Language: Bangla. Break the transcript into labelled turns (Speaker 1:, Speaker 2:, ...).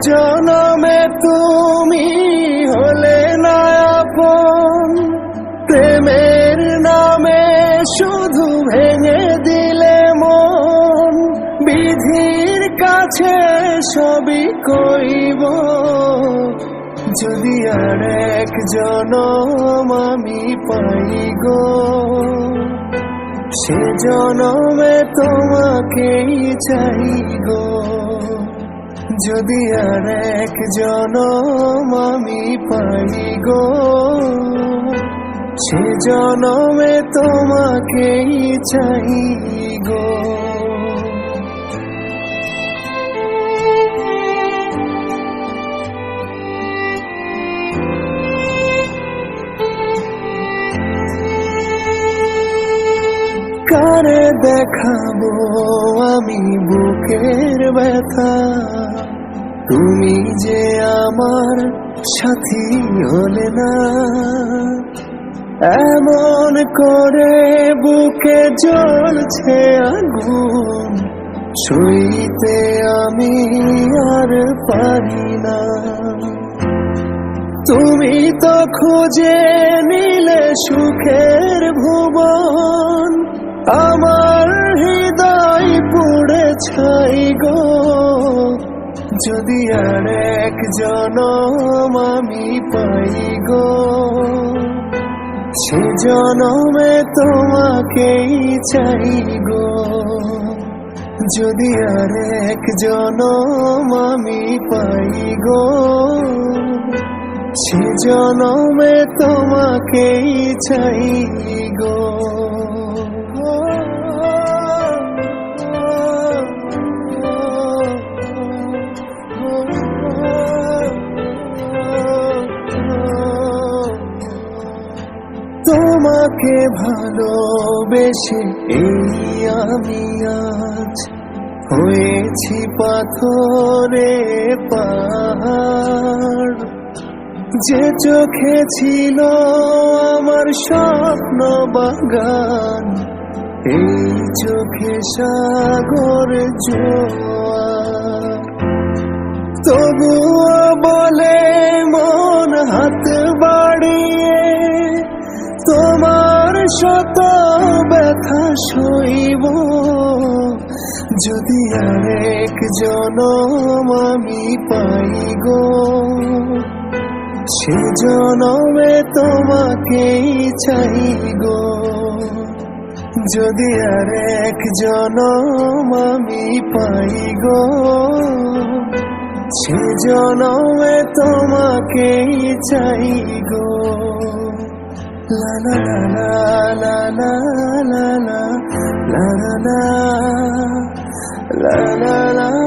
Speaker 1: জনমে তুমি হলে না আপন, প্রেমের নামে শুধু ভেঙে দিলে মন। বিধির কাছে সবই কইব, যদি আর এক জনম আমি পাই গো, সে জনমে তোমাকেই চাই গো। যদি আর এক জনম আমি পাই গো, সে জনমে তোমাকেই চাই গো। কারে দেখাবো আমি বুকের ব্যথা, তুমি যে আমার সাথী হলে না। এমন করে বুকে জ্বলছে আগুন, সইতে আমি আর পারি না। তুমি তো খুঁজে নিলে সুখের ভুবন, আমার হৃদয় পুড়ে ছাই গো। যদি আর এক জনম আমি পাই গো, সে জনমে তোমাকেই চাই গো। যদি আর এক জনম আমি পাই গো, সে জনমে তোমাকেই চাই গো। তোমাকে ভালোবেসে এই আমি আজ হয়েছি পাথরে পাহাড়। যে চোখে ছিল আমার স্বপ্ন বাগান, এই চোখে সাগর জোয়ার। তবুও বলে মন হাত বাড়িয়ে, তোমার শত ব্যথা সইব। যদি আর এক জনম আমি পাই গো, সে জনমে তোমাকেই চাই গো। যদি আর এক জনম আমি পাই গো, সে জনমে তোমাকেই চাই গো। La la la la la la la la la la la la la